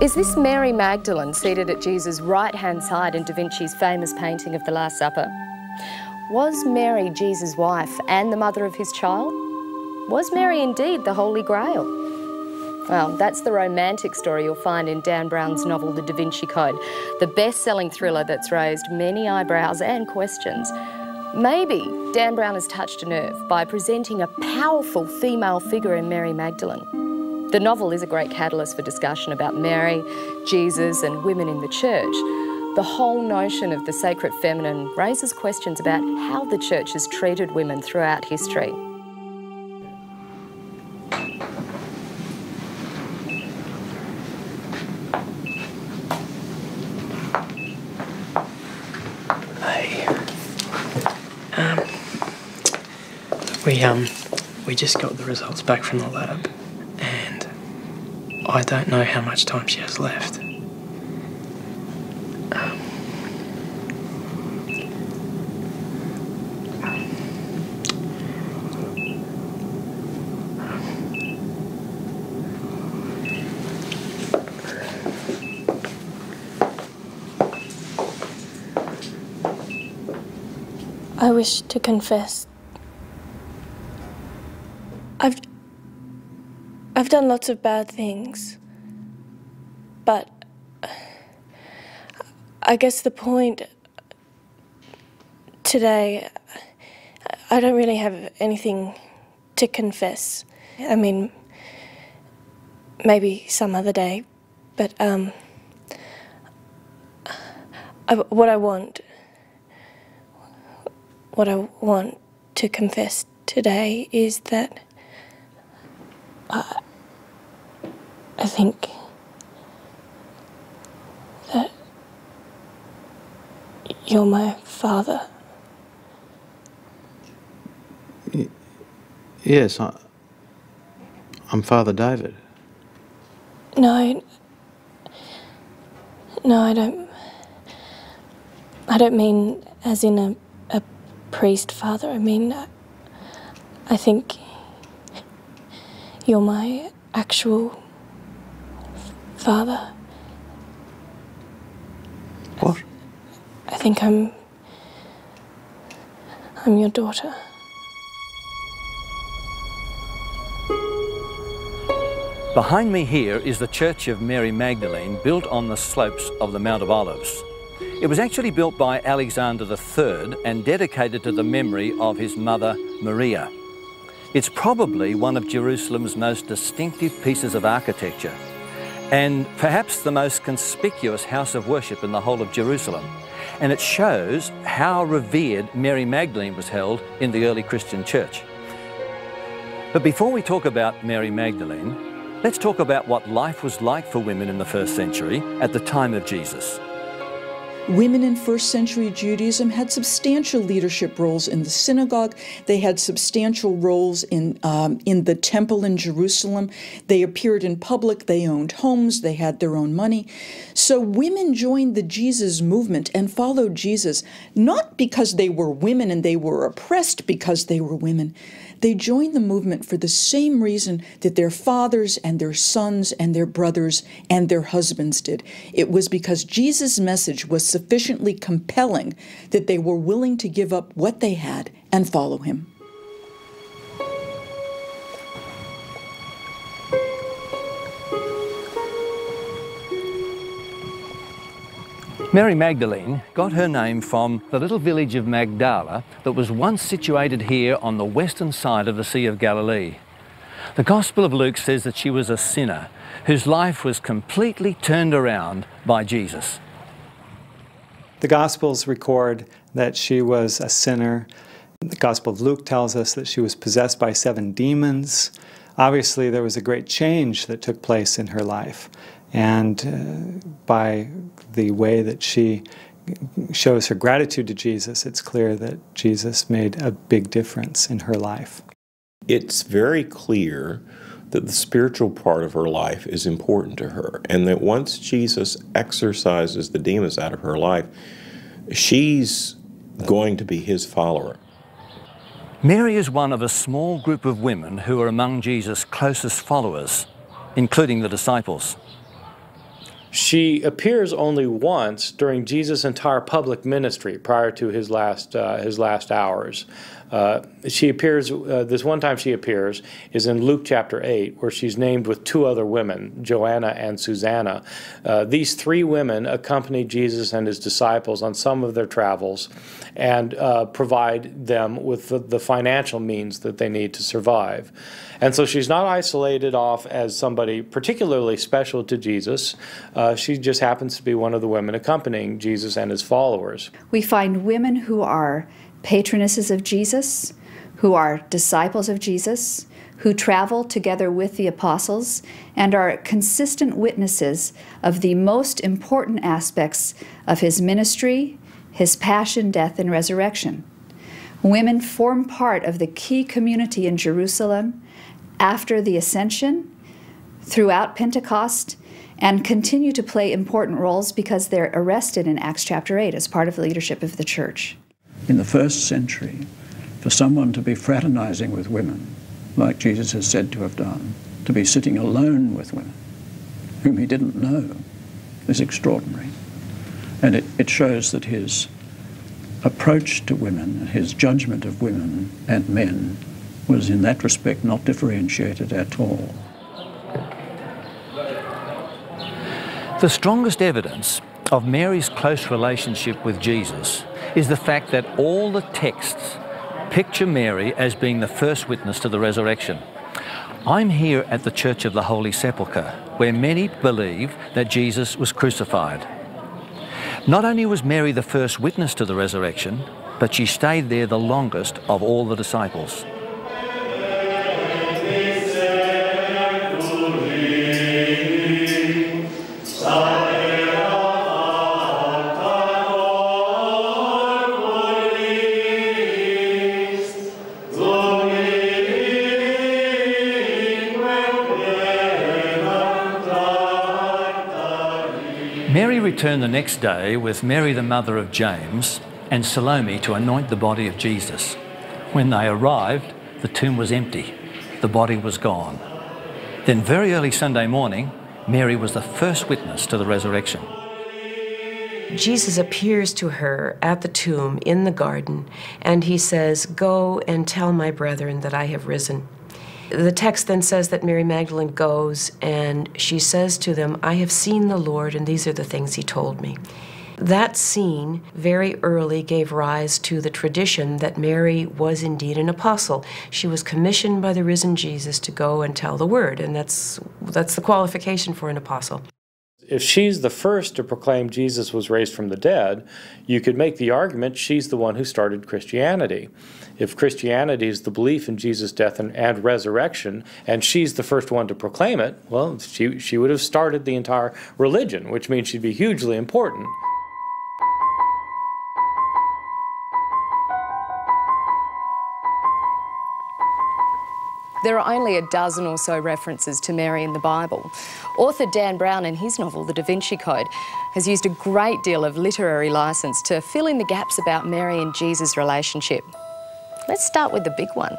Is this Mary Magdalene seated at Jesus' right-hand side in Da Vinci's famous painting of the Last Supper? Was Mary Jesus' wife and the mother of his child? Was Mary indeed the Holy Grail? Well, that's the romantic story you'll find in Dan Brown's novel The Da Vinci Code, the best-selling thriller that's raised many eyebrows and questions. Maybe Dan Brown has touched a nerve by presenting a powerful female figure in Mary Magdalene. The novel is a great catalyst for discussion about Mary, Jesus and women in the church. The whole notion of the sacred feminine raises questions about how the church has treated women throughout history. We just got the results back from the lab, and I don't know how much time she has left. I wish to confess. I've done lots of bad things, but I guess the point today, I don't really have anything to confess. I mean, maybe some other day, but what I want to confess today is that I think that you're my father. Yes, I'm Father David. No, I don't mean as in a priest father. I mean, I think you're my actual father. What? I think I'm your daughter. Behind me here is the Church of Mary Magdalene, built on the slopes of the Mount of Olives. It was actually built by Alexander III and dedicated to the memory of his mother, Maria. It's probably one of Jerusalem's most distinctive pieces of architecture, and perhaps the most conspicuous house of worship in the whole of Jerusalem. And it shows how revered Mary Magdalene was held in the early Christian church. But before we talk about Mary Magdalene, let's talk about what life was like for women in the first century at the time of Jesus. Women in first century Judaism had substantial leadership roles in the synagogue. They had substantial roles in the temple in Jerusalem. They appeared in public. They owned homes. They had their own money. So women joined the Jesus movement and followed Jesus, not because they were women and they were oppressed because they were women. They joined the movement for the same reason that their fathers and their sons and their brothers and their husbands did. It was because Jesus' message was sufficiently compelling that they were willing to give up what they had and follow him. Mary Magdalene got her name from the little village of Magdala that was once situated here on the western side of the Sea of Galilee. The Gospel of Luke says that she was a sinner whose life was completely turned around by Jesus. The Gospels record that she was a sinner. The Gospel of Luke tells us that she was possessed by 7 demons. Obviously, there was a great change that took place in her life. And by the way that she shows her gratitude to Jesus, it's clear that Jesus made a big difference in her life. It's very clear that the spiritual part of her life is important to her, and that once Jesus exorcises the demons out of her life, she's going to be his follower. Mary is one of a small group of women who are among Jesus' closest followers, including the disciples. She appears only once during Jesus' entire public ministry prior to his last hours. She appears, this one time she appears is in Luke chapter 8, where she's named with two other women, Joanna and Susanna. These three women accompany Jesus and his disciples on some of their travels and provide them with the financial means that they need to survive. And so she's not isolated off as somebody particularly special to Jesus. She just happens to be one of the women accompanying Jesus and his followers. We find women who are patronesses of Jesus, who are disciples of Jesus, who travel together with the apostles, and are consistent witnesses of the most important aspects of his ministry, his passion, death, and resurrection. Women form part of the key community in Jerusalem after the Ascension, throughout Pentecost, and continue to play important roles because they're arrested in Acts chapter 8 as part of the leadership of the church. In the first century, for someone to be fraternizing with women, like Jesus is said to have done, to be sitting alone with women whom he didn't know, is extraordinary. And it shows that his approach to women, his judgment of women and men, was in that respect not differentiated at all. The strongest evidence of Mary's close relationship with Jesus is the fact that all the texts picture Mary as being the first witness to the resurrection. I'm here at the Church of the Holy Sepulchre, where many believe that Jesus was crucified. Not only was Mary the first witness to the resurrection, but she stayed there the longest of all the disciples. Mary returned the next day with Mary, the mother of James, and Salome to anoint the body of Jesus. When they arrived, the tomb was empty. The body was gone. Then very early Sunday morning, Mary was the first witness to the resurrection. Jesus appears to her at the tomb in the garden, and he says, "Go and tell my brethren that I have risen." The text then says that Mary Magdalene goes and she says to them, "I have seen the Lord, and these are the things he told me." That scene very early gave rise to the tradition that Mary was indeed an apostle. She was commissioned by the risen Jesus to go and tell the word, and that's the qualification for an apostle. If she's the first to proclaim Jesus was raised from the dead, you could make the argument she's the one who started Christianity. If Christianity is the belief in Jesus' death and resurrection, and she's the first one to proclaim it, well, she would have started the entire religion, which means she'd be hugely important. There are only a dozen or so references to Mary in the Bible. Author Dan Brown, in his novel The Da Vinci Code, has used a great deal of literary license to fill in the gaps about Mary and Jesus' relationship. Let's start with the big one.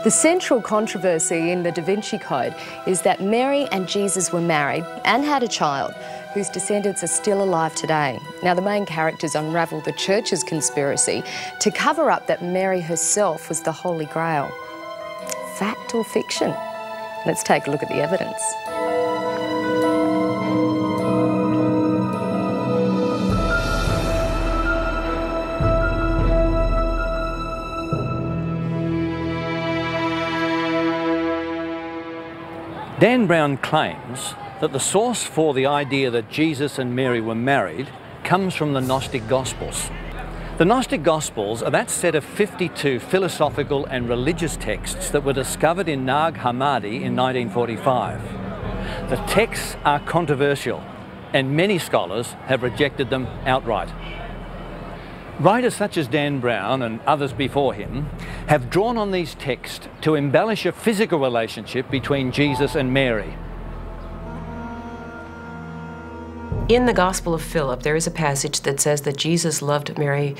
The central controversy in the Da Vinci Code is that Mary and Jesus were married and had a child, whose descendants are still alive today. Now, the main characters unravel the Church's conspiracy to cover up that Mary herself was the Holy Grail. Fact or fiction? Let's take a look at the evidence. Dan Brown claims that the source for the idea that Jesus and Mary were married comes from the Gnostic Gospels. The Gnostic Gospels are that set of 52 philosophical and religious texts that were discovered in Nag Hammadi in 1945. The texts are controversial, and many scholars have rejected them outright. Writers such as Dan Brown and others before him have drawn on these texts to embellish a physical relationship between Jesus and Mary. In the Gospel of Philip, there is a passage that says that Jesus loved Mary.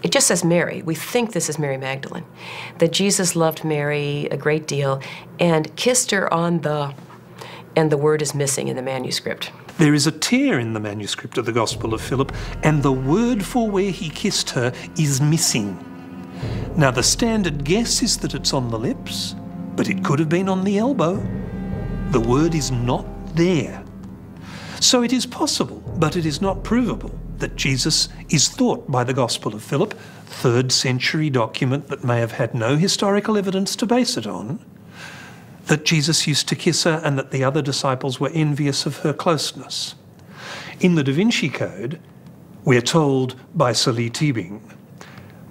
It just says Mary. We think this is Mary Magdalene. That Jesus loved Mary a great deal and kissed her on the... and the word is missing in the manuscript. There is a tear in the manuscript of the Gospel of Philip, and the word for where he kissed her is missing. Now, the standard guess is that it's on the lips, but it could have been on the elbow. The word is not there. So it is possible, but it is not provable, that Jesus is thought by the Gospel of Philip, 3rd century document that may have had no historical evidence to base it on, that Jesus used to kiss her and that the other disciples were envious of her closeness. In the Da Vinci Code, we're told by Sir Lee Teabing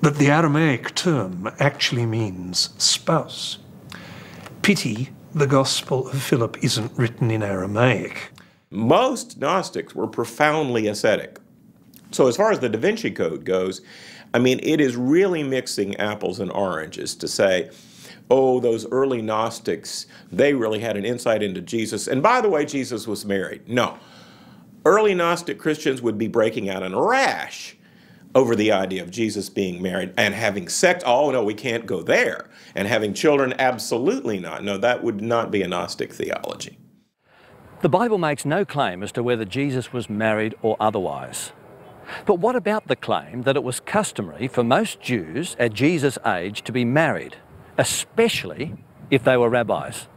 that the Aramaic term actually means spouse. Pity the Gospel of Philip isn't written in Aramaic. Most Gnostics were profoundly ascetic. So as far as the Da Vinci Code goes, I mean, it is really mixing apples and oranges to say, oh, those early Gnostics, they really had an insight into Jesus. And by the way, Jesus was married. No. Early Gnostic Christians would be breaking out in a rash over the idea of Jesus being married and having sex. Oh, no, we can't go there. And having children, absolutely not. No, that would not be a Gnostic theology. The Bible makes no claim as to whether Jesus was married or otherwise. But what about the claim that it was customary for most Jews at Jesus' age to be married, especially if they were rabbis?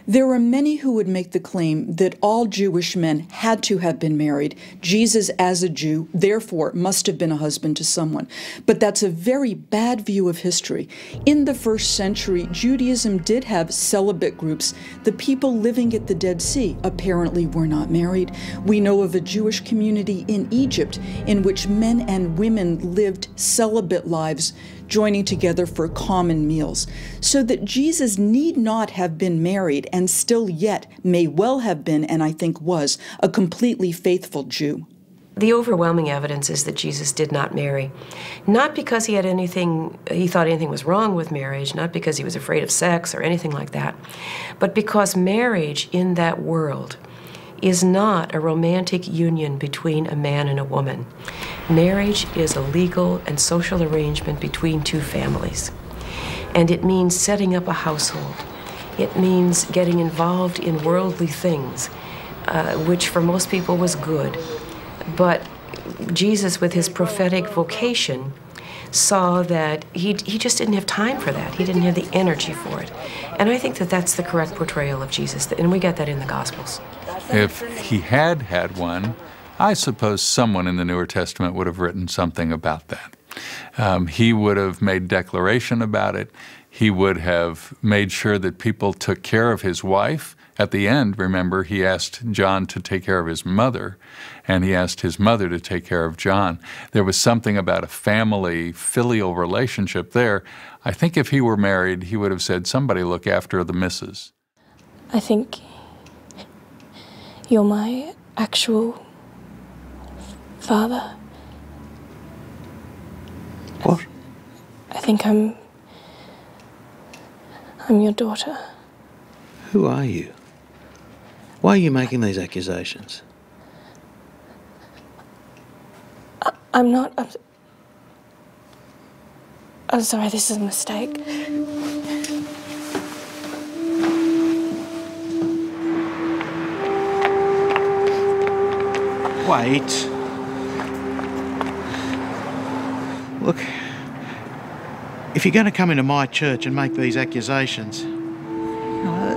There are many who would make the claim that all Jewish men had to have been married. Jesus, as a Jew, therefore must have been a husband to someone. But that's a very bad view of history. In the 1st century, Judaism did have celibate groups. The people living at the Dead Sea apparently were not married. We know of a Jewish community in Egypt in which men and women lived celibate lives, joining together for common meals, so that Jesus need not have been married and still yet may well have been, and I think was, a completely faithful Jew. The overwhelming evidence is that Jesus did not marry. Not because he thought anything was wrong with marriage, not because he was afraid of sex or anything like that, but because marriage in that world is not a romantic union between a man and a woman. Marriage is a legal and social arrangement between two families. And it means setting up a household. It means getting involved in worldly things, which for most people was good. But Jesus, with his prophetic vocation, saw that he just didn't have time for that. He didn't have the energy for it. And I think that that's the correct portrayal of Jesus, and we get that in the Gospels. If he had had one, I suppose someone in the Newer Testament would have written something about that. He would have made declaration about it. He would have made sure that people took care of his wife. At the end, remember, he asked John to take care of his mother, and he asked his mother to take care of John. There was something about a family, filial relationship there. I think if he were married, he would have said, somebody look after the missus. I think you're my actual father. What? I think I'm your daughter. Who are you? Why are you making these accusations? I'm not. I'm sorry, this is a mistake. Wait. Look, if you're going to come into my church and make these accusations,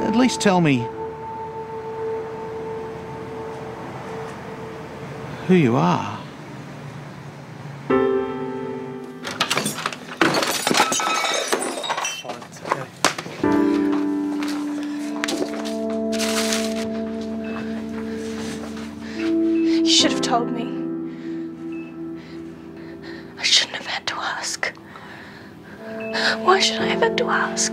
at least tell me who you are. You should have told me. I shouldn't have had to ask. Why should I have had to ask?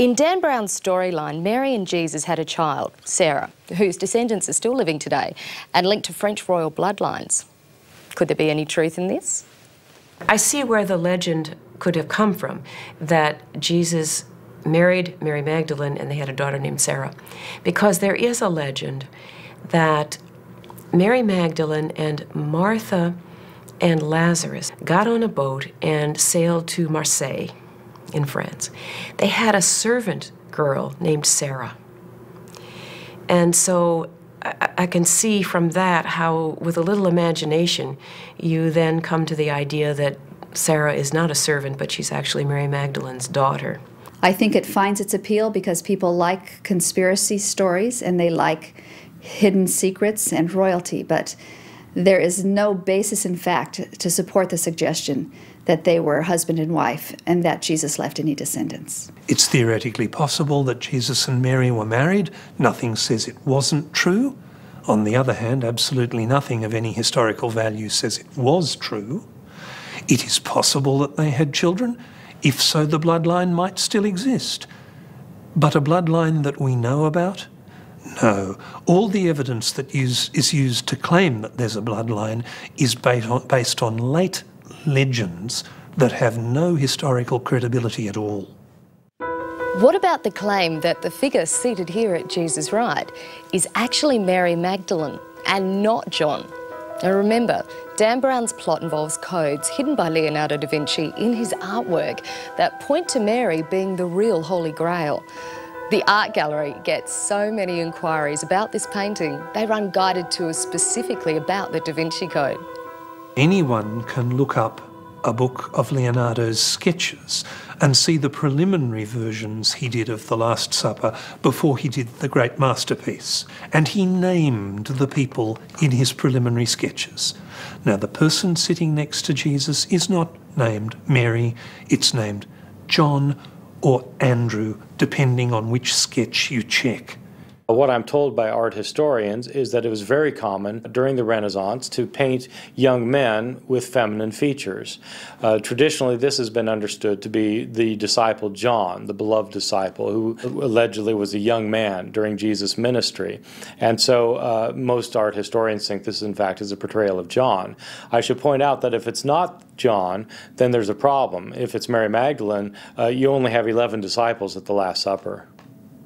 In Dan Brown's storyline, Mary and Jesus had a child, Sarah, whose descendants are still living today and linked to French royal bloodlines. Could there be any truth in this? I see where the legend could have come from, that Jesus married Mary Magdalene and they had a daughter named Sarah. Because there is a legend that Mary Magdalene and Martha and Lazarus got on a boat and sailed to Marseille in France. They had a servant girl named Sarah. And so I can see from that how, with a little imagination, you then come to the idea that Sarah is not a servant, but she's actually Mary Magdalene's daughter. I think it finds its appeal because people like conspiracy stories and they like hidden secrets and royalty, but there is no basis in fact to support the suggestion that they were husband and wife and that Jesus left any descendants. It's theoretically possible that Jesus and Mary were married. Nothing says it wasn't true. On the other hand, absolutely nothing of any historical value says it was true. It is possible that they had children. If so, the bloodline might still exist. But a bloodline that we know about? No. All the evidence that is used to claim that there's a bloodline is based on late legends that have no historical credibility at all. What about the claim that the figure seated here at Jesus' right is actually Mary Magdalene and not John? Now remember, Dan Brown's plot involves codes hidden by Leonardo da Vinci in his artwork that point to Mary being the real Holy Grail. The art gallery gets so many inquiries about this painting, they run guided tours specifically about the Da Vinci Code. Anyone can look up a book of Leonardo's sketches and see the preliminary versions he did of the Last Supper before he did the great masterpiece. And he named the people in his preliminary sketches. Now, the person sitting next to Jesus is not named Mary, it's named John or Andrew, depending on which sketch you check. What I'm told by art historians is that it was very common during the Renaissance to paint young men with feminine features. Traditionally, this has been understood to be the disciple John, the beloved disciple, who allegedly was a young man during Jesus' ministry. And so most art historians think this, in fact, is a portrayal of John. I should point out that if it's not John, then there's a problem. If it's Mary Magdalene, you only have 11 disciples at the Last Supper.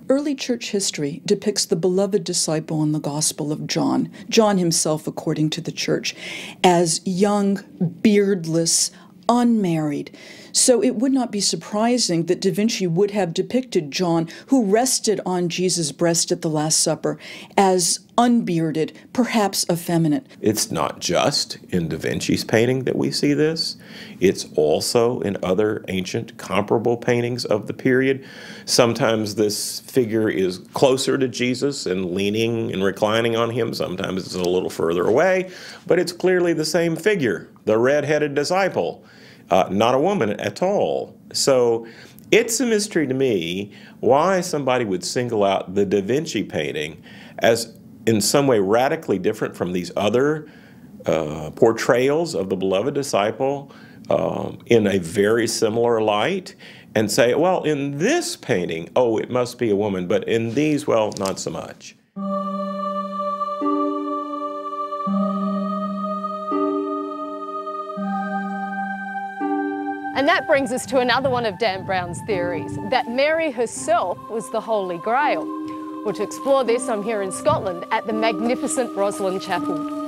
Early church history depicts the beloved disciple in the Gospel of John, John himself according to the church, as young, beardless, unmarried. So it would not be surprising that Da Vinci would have depicted John, who rested on Jesus' breast at the Last Supper, as unbearded, perhaps effeminate. It's not just in Da Vinci's painting that we see this. It's also in other ancient comparable paintings of the period. Sometimes this figure is closer to Jesus and leaning and reclining on him. Sometimes it's a little further away, but it's clearly the same figure, the red-headed disciple, not a woman at all. So it's a mystery to me why somebody would single out the Da Vinci painting as in some way radically different from these other portrayals of the beloved disciple in a very similar light, and say, well, in this painting, oh, it must be a woman, but in these, well, not so much. And that brings us to another one of Dan Brown's theories, that Mary herself was the Holy Grail. Well, to explore this, I'm here in Scotland at the magnificent Rosslyn Chapel.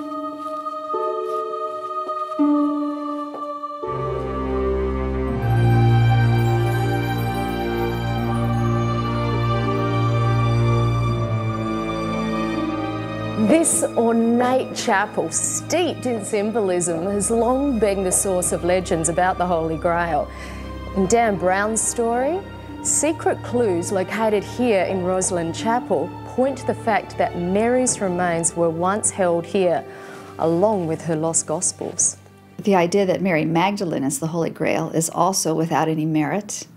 This ornate chapel, steeped in symbolism, has long been the source of legends about the Holy Grail. In Dan Brown's story, secret clues located here in Rosslyn Chapel point to the fact that Mary's remains were once held here, along with her lost Gospels. The idea that Mary Magdalene is the Holy Grail is also without any merit.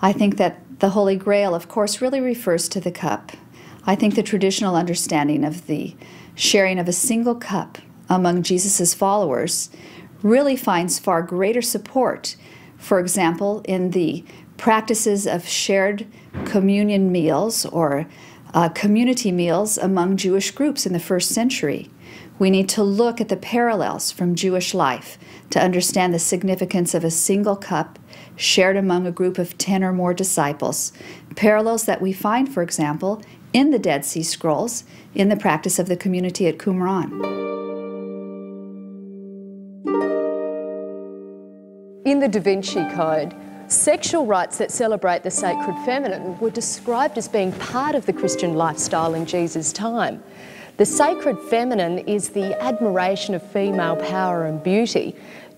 I think that the Holy Grail, of course, really refers to the cup. I think the traditional understanding of the sharing of a single cup among Jesus' followers really finds far greater support, for example, in the practices of shared communion meals or community meals among Jewish groups in the first century. We need to look at the parallels from Jewish life to understand the significance of a single cup shared among a group of 10 or more disciples, parallels that we find, for example, in the Dead Sea Scrolls in the practice of the community at Qumran. In the Da Vinci Code, sexual rites that celebrate the sacred feminine were described as being part of the Christian lifestyle in Jesus' time. The sacred feminine is the admiration of female power and beauty,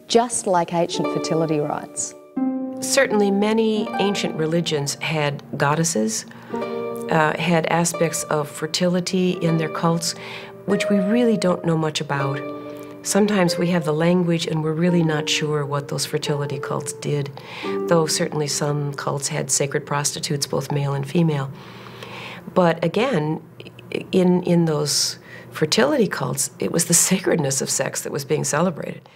just like ancient fertility rites. Certainly many ancient religions had goddesses, had aspects of fertility in their cults, which we really don't know much about. Sometimes we have the language and we're really not sure what those fertility cults did, though certainly some cults had sacred prostitutes, both male and female. But again, in those fertility cults, it was the sacredness of sex that was being celebrated.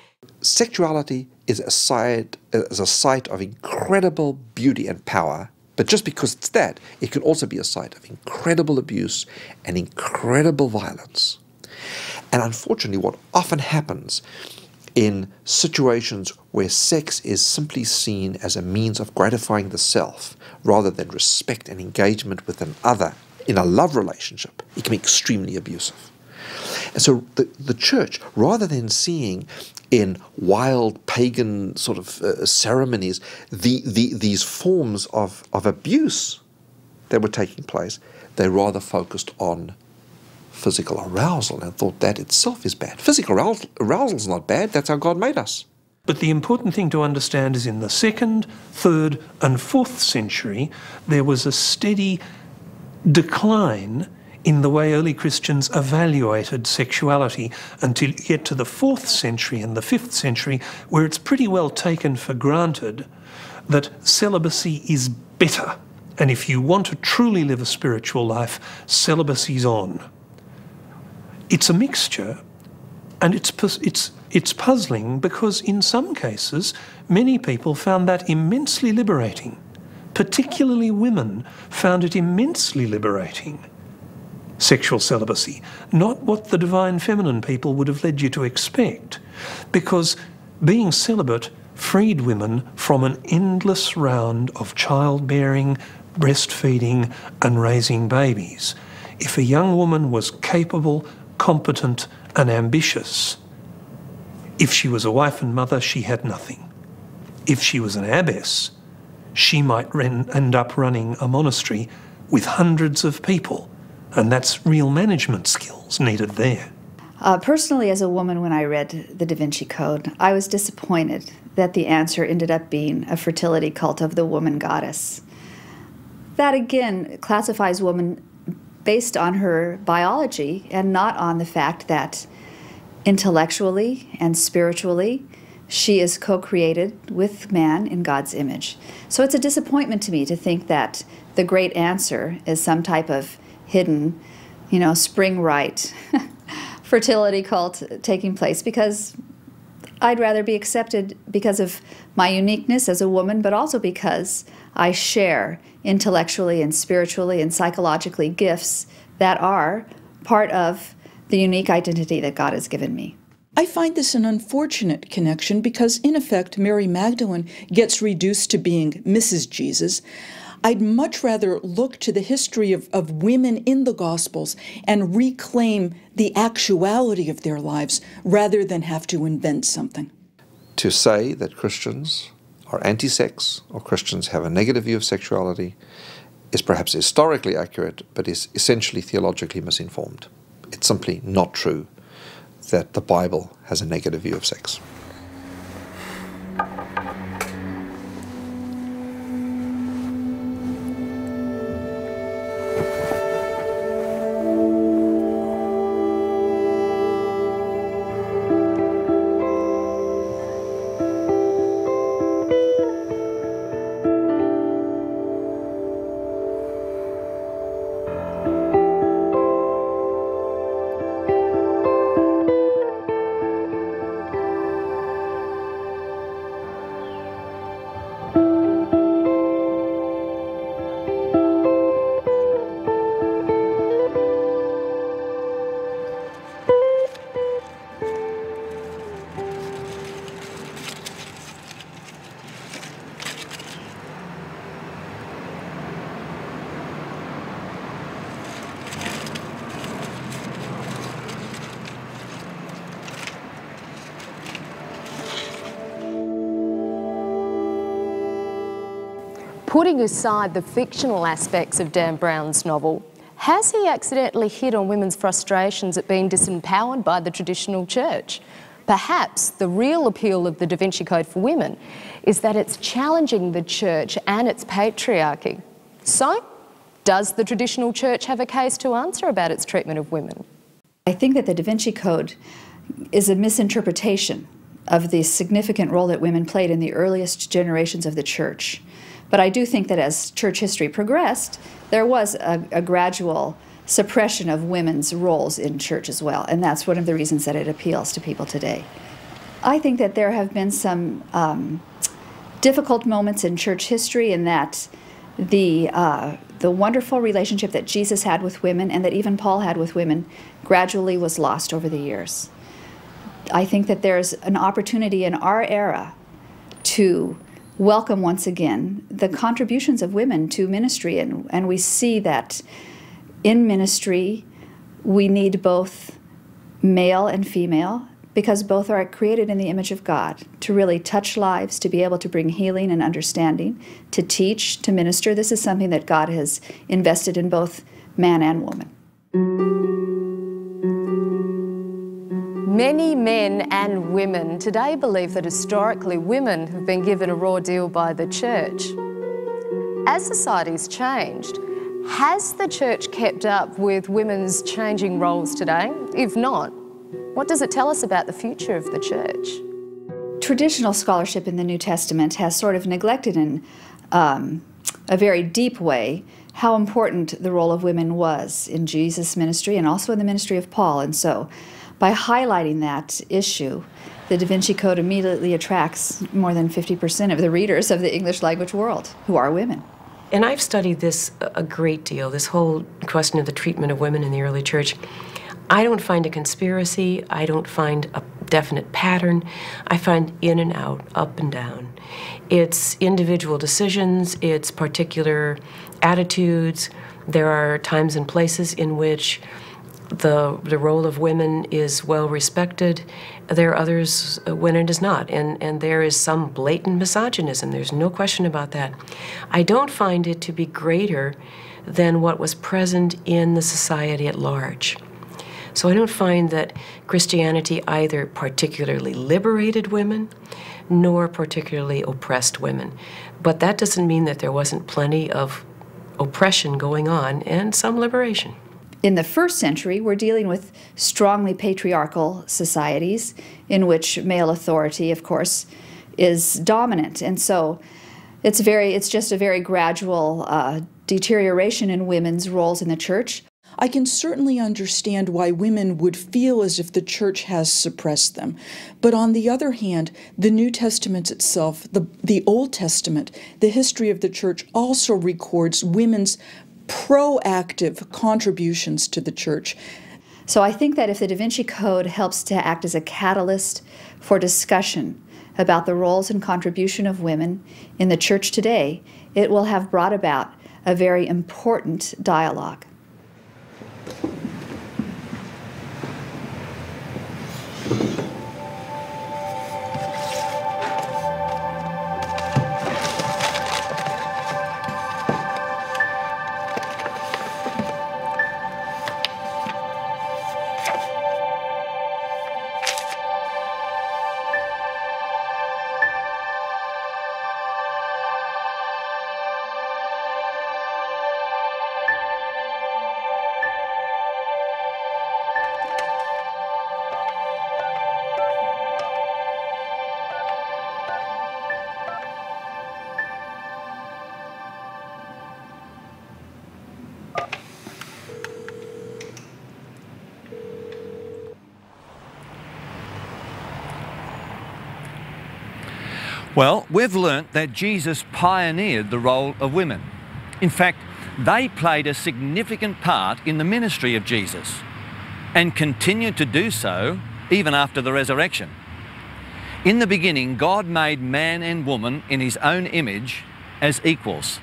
Sexuality is a site of incredible beauty and power, but just because it's that, it can also be a site of incredible abuse and incredible violence. And unfortunately, what often happens in situations where sex is simply seen as a means of gratifying the self rather than respect and engagement with another in a love relationship, it can be extremely abusive. And so the church, rather than seeing in wild pagan sort of ceremonies these forms of abuse that were taking place, they rather focused on physical arousal and thought that itself is bad. Physical arousal is not bad, that's how God made us. But the important thing to understand is in the 2nd, 3rd and 4th century, there was a steady decline in the way early Christians evaluated sexuality until you get to the 4th century and the 5th century, where it's pretty well taken for granted that celibacy is better. And if you want to truly live a spiritual life, celibacy's on. It's a mixture, and it's puzzling because in some cases, many people found that immensely liberating. Particularly women found it immensely liberating. Sexual celibacy, not what the divine feminine people would have led you to expect, because being celibate freed women from an endless round of childbearing, breastfeeding and raising babies. If a young woman was capable, competent and ambitious, if she was a wife and mother, she had nothing. If she was an abbess, she might end up running a monastery with hundreds of people, and that's real management skills needed there. Personally, as a woman, when I read the Da Vinci Code, I was disappointed that the answer ended up being a fertility cult of the woman goddess. That, again, classifies woman based on her biology and not on the fact that intellectually and spiritually she is co-created with man in God's image. So it's a disappointment to me to think that the great answer is some type of hidden, spring rite fertility cult taking place, because I'd rather be accepted because of my uniqueness as a woman, but also because I share intellectually and spiritually and psychologically gifts that are part of the unique identity that God has given me. I find this an unfortunate connection because, in effect, Mary Magdalene gets reduced to being Mrs. Jesus. I'd much rather look to the history of women in the Gospels and reclaim the actuality of their lives rather than have to invent something. To say that Christians are anti-sex or Christians have a negative view of sexuality is perhaps historically accurate, but is essentially theologically misinformed. It's simply not true that the Bible has a negative view of sex. Putting aside the fictional aspects of Dan Brown's novel, has he accidentally hit on women's frustrations at being disempowered by the traditional church? Perhaps the real appeal of the Da Vinci Code for women is that it's challenging the church and its patriarchy. So, does the traditional church have a case to answer about its treatment of women? I think that the Da Vinci Code is a misinterpretation of the significant role that women played in the earliest generations of the church. But I do think that as church history progressed, there was a gradual suppression of women's roles in church as well, and that's one of the reasons that it appeals to people today. I think that there have been some difficult moments in church history in that the wonderful relationship that Jesus had with women and that even Paul had with women gradually was lost over the years. I think that there's an opportunity in our era to welcome once again the contributions of women to ministry, and we see that in ministry we need both male and female because both are created in the image of God to really touch lives, to be able to bring healing and understanding, to teach, to minister. This is something that God has invested in both man and woman. Many men and women today believe that historically women have been given a raw deal by the church. As society's changed, has the church kept up with women's changing roles today? If not, what does it tell us about the future of the church? Traditional scholarship in the New Testament has sort of neglected in a very deep way how important the role of women was in Jesus' ministry and also in the ministry of Paul. And so, by highlighting that issue, the Da Vinci Code immediately attracts more than 50% of the readers of the English language world, who are women. And I've studied this a great deal, this whole question of the treatment of women in the early church. I don't find a conspiracy. I don't find a definite pattern. I find in and out, up and down. It's individual decisions, it's particular attitudes. There are times and places in which the role of women is well respected. There are others when it is not, and there is some blatant misogynism. There's no question about that. I don't find it to be greater than what was present in the society at large. So I don't find that Christianity either particularly liberated women nor particularly oppressed women. But that doesn't mean that there wasn't plenty of oppression going on and some liberation. In the first century, we're dealing with strongly patriarchal societies in which male authority, of course, is dominant. And so it's just a very gradual deterioration in women's roles in the church. I can certainly understand why women would feel as if the church has suppressed them. But on the other hand, the New Testament itself, the Old Testament, the history of the church also records women's proactive contributions to the church. So I think that if the Da Vinci Code helps to act as a catalyst for discussion about the roles and contribution of women in the church today, it will have brought about a very important dialogue. Well, we've learnt that Jesus pioneered the role of women. In fact, they played a significant part in the ministry of Jesus and continue to do so even after the resurrection. In the beginning, God made man and woman in his own image as equals.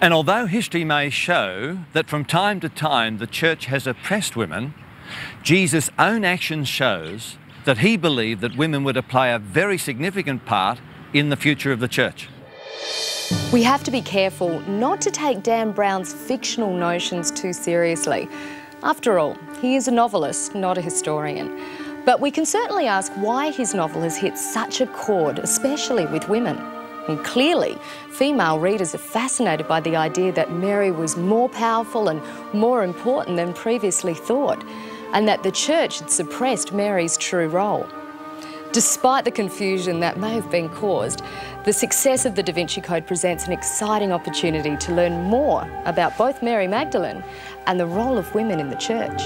And although history may show that from time to time the church has oppressed women, Jesus' own action shows that he believed that women were to play a very significant part in the future of the church. We have to be careful not to take Dan Brown's fictional notions too seriously. After all, he is a novelist, not a historian. But we can certainly ask why his novel has hit such a chord, especially with women. And clearly, female readers are fascinated by the idea that Mary was more powerful and more important than previously thought, and that the church had suppressed Mary's true role. Despite the confusion that may have been caused, the success of the Da Vinci Code presents an exciting opportunity to learn more about both Mary Magdalene and the role of women in the church.